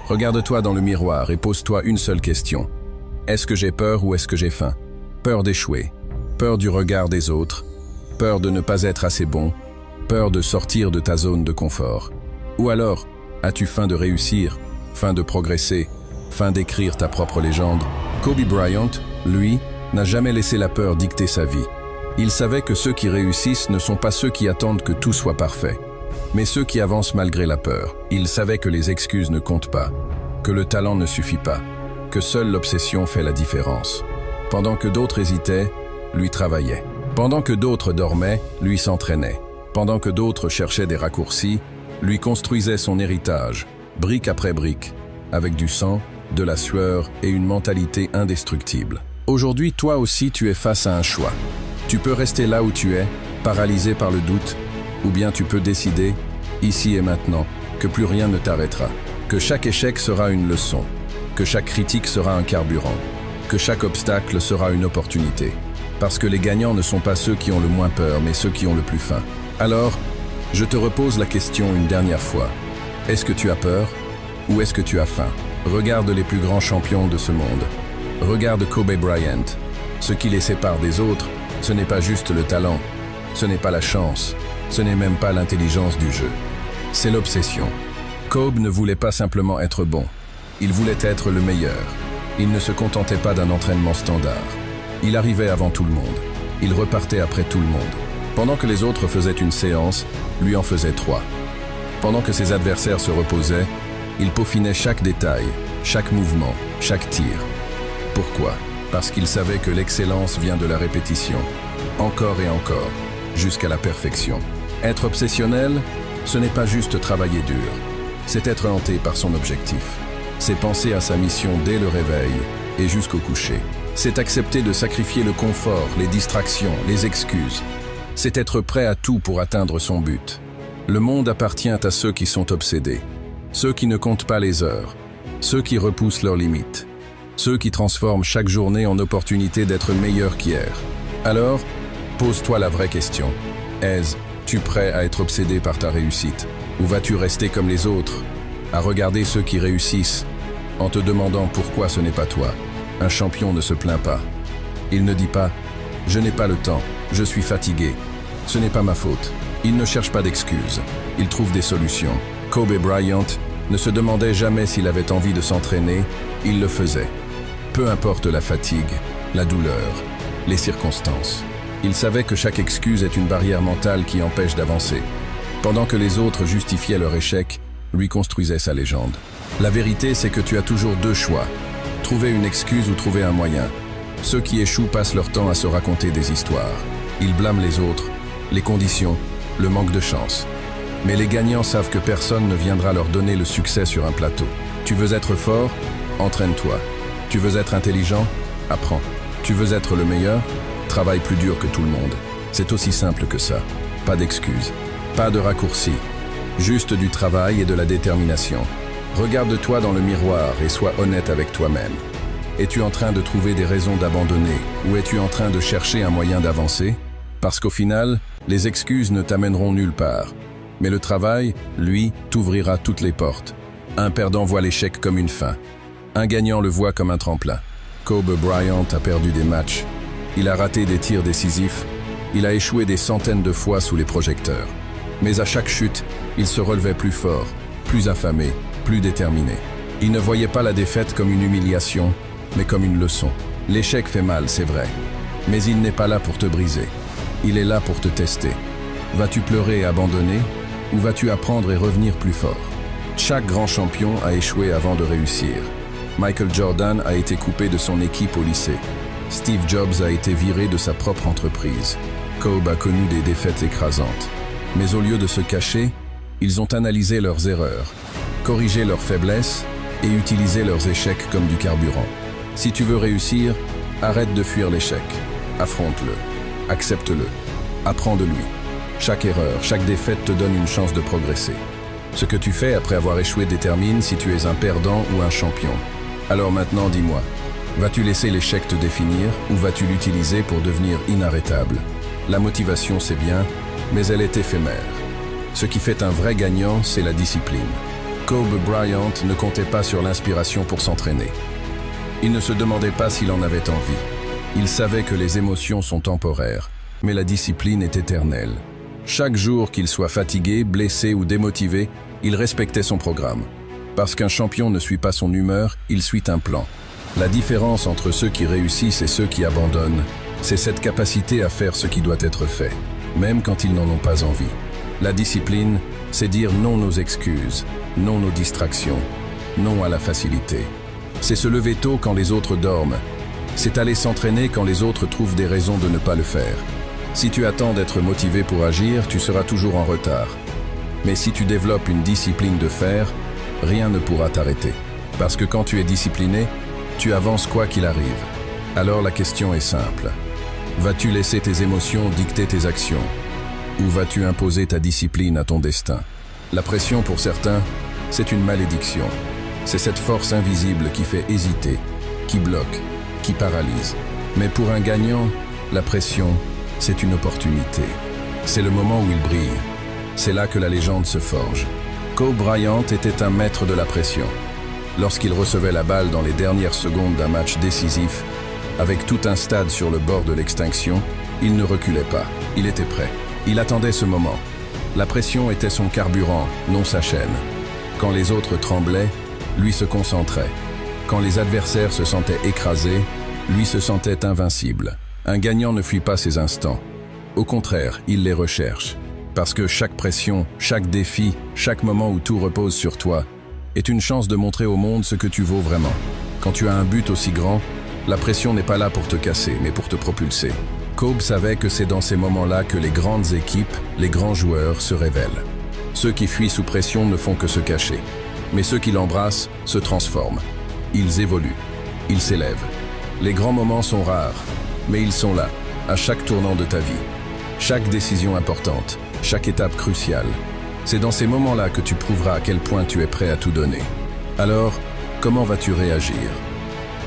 Regarde-toi dans le miroir et pose-toi une seule question. Est-ce que j'ai peur ou est-ce que j'ai faim? Peur d'échouer, peur du regard des autres, peur de ne pas être assez bon, peur de sortir de ta zone de confort. Ou alors, as-tu faim de réussir, faim de progresser, faim d'écrire ta propre légende? Kobe Bryant, lui, n'a jamais laissé la peur dicter sa vie. Il savait que ceux qui réussissent ne sont pas ceux qui attendent que tout soit parfait, mais ceux qui avancent malgré la peur. Il savait que les excuses ne comptent pas, que le talent ne suffit pas, que seule l'obsession fait la différence. Pendant que d'autres hésitaient, lui travaillait. Pendant que d'autres dormaient, lui s'entraînait. Pendant que d'autres cherchaient des raccourcis, lui construisait son héritage, brique après brique, avec du sang, de la sueur et une mentalité indestructible. Aujourd'hui, toi aussi, tu es face à un choix. Tu peux rester là où tu es, paralysé par le doute, ou bien tu peux décider, ici et maintenant, que plus rien ne t'arrêtera, que chaque échec sera une leçon, que chaque critique sera un carburant, que chaque obstacle sera une opportunité. Parce que les gagnants ne sont pas ceux qui ont le moins peur, mais ceux qui ont le plus faim. Alors, je te repose la question une dernière fois. Est-ce que tu as peur ou est-ce que tu as faim? Regarde les plus grands champions de ce monde. Regarde Kobe Bryant. Ce qui les sépare des autres, ce n'est pas juste le talent, ce n'est pas la chance, ce n'est même pas l'intelligence du jeu. C'est l'obsession. Kobe ne voulait pas simplement être bon, il voulait être le meilleur. Il ne se contentait pas d'un entraînement standard. Il arrivait avant tout le monde. Il repartait après tout le monde. Pendant que les autres faisaient une séance, lui en faisait 3. Pendant que ses adversaires se reposaient, il peaufinait chaque détail, chaque mouvement, chaque tir. Pourquoi? Parce qu'il savait que l'excellence vient de la répétition, encore et encore, jusqu'à la perfection. Être obsessionnel, ce n'est pas juste travailler dur, c'est être hanté par son objectif. C'est penser à sa mission dès le réveil et jusqu'au coucher. C'est accepter de sacrifier le confort, les distractions, les excuses. C'est être prêt à tout pour atteindre son but. Le monde appartient à ceux qui sont obsédés, ceux qui ne comptent pas les heures, ceux qui repoussent leurs limites, ceux qui transforment chaque journée en opportunité d'être meilleur qu'hier. Alors, pose-toi la vraie question. Es-tu prêt à être obsédé par ta réussite? Ou vas-tu rester comme les autres, à regarder ceux qui réussissent, en te demandant pourquoi ce n'est pas toi? Un champion ne se plaint pas. Il ne dit pas « Je n'ai pas le temps, je suis fatigué, ce n'est pas ma faute ». Il ne cherche pas d'excuses, il trouve des solutions. Kobe Bryant ne se demandait jamais s'il avait envie de s'entraîner, il le faisait. Peu importe la fatigue, la douleur, les circonstances. Il savait que chaque excuse est une barrière mentale qui empêche d'avancer. Pendant que les autres justifiaient leur échec, lui construisait sa légende. La vérité, c'est que tu as toujours 2 choix. Trouver une excuse ou trouver un moyen. Ceux qui échouent passent leur temps à se raconter des histoires. Ils blâment les autres, les conditions, le manque de chance. Mais les gagnants savent que personne ne viendra leur donner le succès sur un plateau. Tu veux être fort? Entraîne-toi. Tu veux être intelligent? Apprends. Tu veux être le meilleur? Travaille plus dur que tout le monde. C'est aussi simple que ça. Pas d'excuses, pas de raccourcis. Juste du travail et de la détermination. Regarde-toi dans le miroir et sois honnête avec toi-même. Es-tu en train de trouver des raisons d'abandonner ou es-tu en train de chercher un moyen d'avancer? Parce qu'au final, les excuses ne t'amèneront nulle part. Mais le travail, lui, t'ouvrira toutes les portes. Un perdant voit l'échec comme une fin. Un gagnant le voit comme un tremplin. Kobe Bryant a perdu des matchs. Il a raté des tirs décisifs. Il a échoué des centaines de fois sous les projecteurs. Mais à chaque chute, il se relevait plus fort, plus affamé, plus déterminé. Il ne voyait pas la défaite comme une humiliation, mais comme une leçon. L'échec fait mal, c'est vrai. Mais il n'est pas là pour te briser. Il est là pour te tester. Vas-tu pleurer et abandonner, ou vas-tu apprendre et revenir plus fort? Chaque grand champion a échoué avant de réussir. Michael Jordan a été coupé de son équipe au lycée. Steve Jobs a été viré de sa propre entreprise. Kobe a connu des défaites écrasantes. Mais au lieu de se cacher, ils ont analysé leurs erreurs, corrigé leurs faiblesses et utilisé leurs échecs comme du carburant. Si tu veux réussir, arrête de fuir l'échec. Affronte-le, accepte-le, apprends de lui. Chaque erreur, chaque défaite te donne une chance de progresser. Ce que tu fais après avoir échoué détermine si tu es un perdant ou un champion. Alors maintenant, dis-moi, vas-tu laisser l'échec te définir ou vas-tu l'utiliser pour devenir inarrêtable? La motivation, c'est bien, mais elle est éphémère. Ce qui fait un vrai gagnant, c'est la discipline. Kobe Bryant ne comptait pas sur l'inspiration pour s'entraîner. Il ne se demandait pas s'il en avait envie. Il savait que les émotions sont temporaires, mais la discipline est éternelle. Chaque jour, qu'il soit fatigué, blessé ou démotivé, il respectait son programme. Parce qu'un champion ne suit pas son humeur, il suit un plan. La différence entre ceux qui réussissent et ceux qui abandonnent, c'est cette capacité à faire ce qui doit être fait, même quand ils n'en ont pas envie. La discipline, c'est dire non aux excuses, non aux distractions, non à la facilité. C'est se lever tôt quand les autres dorment. C'est aller s'entraîner quand les autres trouvent des raisons de ne pas le faire. Si tu attends d'être motivé pour agir, tu seras toujours en retard. Mais si tu développes une discipline de fer, rien ne pourra t'arrêter. Parce que quand tu es discipliné, tu avances quoi qu'il arrive. Alors la question est simple. Vas-tu laisser tes émotions dicter tes actions? Ou vas-tu imposer ta discipline à ton destin? La pression pour certains, c'est une malédiction. C'est cette force invisible qui fait hésiter, qui bloque, qui paralyse. Mais pour un gagnant, la pression, c'est une opportunité. C'est le moment où il brille. C'est là que la légende se forge. Kobe Bryant était un maître de la pression. Lorsqu'il recevait la balle dans les dernières secondes d'un match décisif, avec tout un stade sur le bord de l'extinction, il ne reculait pas. Il était prêt. Il attendait ce moment. La pression était son carburant, non sa chaîne. Quand les autres tremblaient, lui se concentrait. Quand les adversaires se sentaient écrasés, lui se sentait invincible. Un gagnant ne fuit pas ses instants. Au contraire, il les recherche. Parce que chaque pression, chaque défi, chaque moment où tout repose sur toi, est une chance de montrer au monde ce que tu vaux vraiment. Quand tu as un but aussi grand, la pression n'est pas là pour te casser, mais pour te propulser. Kobe savait que c'est dans ces moments-là que les grandes équipes, les grands joueurs se révèlent. Ceux qui fuient sous pression ne font que se cacher. Mais ceux qui l'embrassent se transforment. Ils évoluent. Ils s'élèvent. Les grands moments sont rares, mais ils sont là, à chaque tournant de ta vie. Chaque décision importante, chaque étape cruciale. C'est dans ces moments-là que tu prouveras à quel point tu es prêt à tout donner. Alors, comment vas-tu réagir?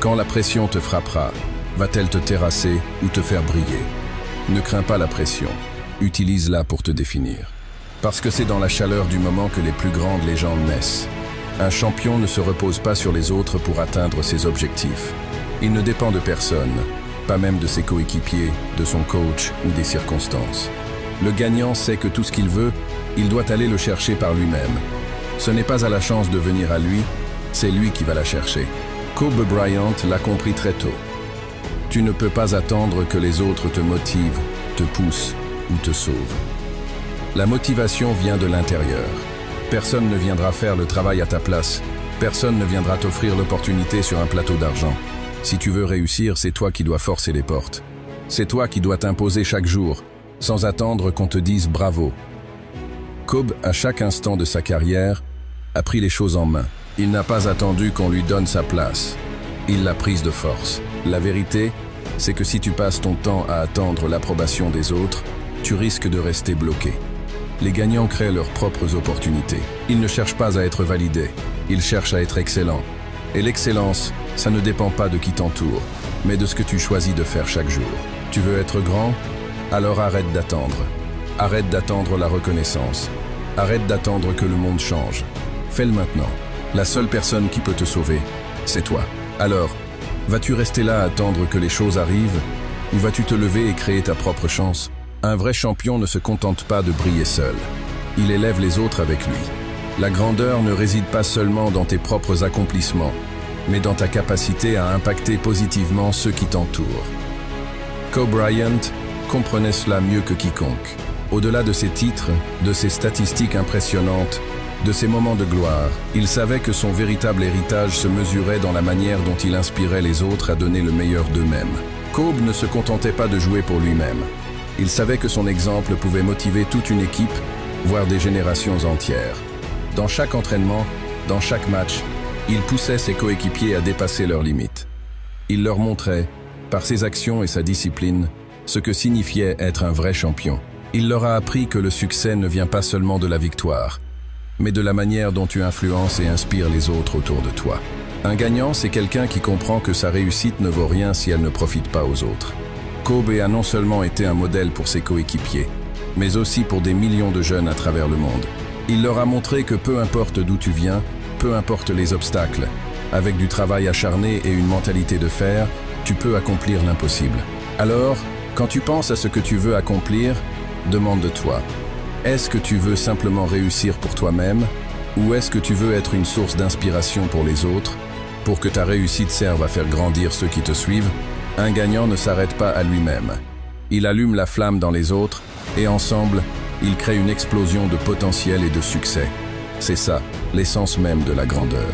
Quand la pression te frappera, va-t-elle te terrasser ou te faire briller? Ne crains pas la pression, utilise-la pour te définir. Parce que c'est dans la chaleur du moment que les plus grandes légendes naissent. Un champion ne se repose pas sur les autres pour atteindre ses objectifs. Il ne dépend de personne, pas même de ses coéquipiers, de son coach ou des circonstances. Le gagnant sait que tout ce qu'il veut, il doit aller le chercher par lui-même. Ce n'est pas à la chance de venir à lui, c'est lui qui va la chercher. Kobe Bryant l'a compris très tôt. Tu ne peux pas attendre que les autres te motivent, te poussent ou te sauvent. La motivation vient de l'intérieur. Personne ne viendra faire le travail à ta place. Personne ne viendra t'offrir l'opportunité sur un plateau d'argent. Si tu veux réussir, c'est toi qui dois forcer les portes. C'est toi qui dois t'imposer chaque jour, sans attendre qu'on te dise bravo. Kobe, à chaque instant de sa carrière, a pris les choses en main. Il n'a pas attendu qu'on lui donne sa place. Il l'a prise de force. La vérité, c'est que si tu passes ton temps à attendre l'approbation des autres, tu risques de rester bloqué. Les gagnants créent leurs propres opportunités. Ils ne cherchent pas à être validés, ils cherchent à être excellents. Et l'excellence, ça ne dépend pas de qui t'entoure, mais de ce que tu choisis de faire chaque jour. Tu veux être grand? Alors arrête d'attendre. Arrête d'attendre la reconnaissance. Arrête d'attendre que le monde change. Fais-le maintenant. La seule personne qui peut te sauver, c'est toi. Alors, vas-tu rester là à attendre que les choses arrivent? Ou vas-tu te lever et créer ta propre chance? Un vrai champion ne se contente pas de briller seul. Il élève les autres avec lui. La grandeur ne réside pas seulement dans tes propres accomplissements, mais dans ta capacité à impacter positivement ceux qui t'entourent. Kobe Bryant comprenait cela mieux que quiconque. Au-delà de ses titres, de ses statistiques impressionnantes, de ses moments de gloire, il savait que son véritable héritage se mesurait dans la manière dont il inspirait les autres à donner le meilleur d'eux-mêmes. Kobe ne se contentait pas de jouer pour lui-même. Il savait que son exemple pouvait motiver toute une équipe, voire des générations entières. Dans chaque entraînement, dans chaque match, il poussait ses coéquipiers à dépasser leurs limites. Il leur montrait, par ses actions et sa discipline, ce que signifiait être un vrai champion. Il leur a appris que le succès ne vient pas seulement de la victoire, mais de la manière dont tu influences et inspires les autres autour de toi. Un gagnant, c'est quelqu'un qui comprend que sa réussite ne vaut rien si elle ne profite pas aux autres. Kobe a non seulement été un modèle pour ses coéquipiers, mais aussi pour des millions de jeunes à travers le monde. Il leur a montré que peu importe d'où tu viens, peu importe les obstacles, avec du travail acharné et une mentalité de fer, tu peux accomplir l'impossible. Alors, quand tu penses à ce que tu veux accomplir, demande-toi, est-ce que tu veux simplement réussir pour toi-même ou est-ce que tu veux être une source d'inspiration pour les autres, pour que ta réussite serve à faire grandir ceux qui te suivent? Un gagnant ne s'arrête pas à lui-même. Il allume la flamme dans les autres et ensemble, il crée une explosion de potentiel et de succès. C'est ça, l'essence même de la grandeur.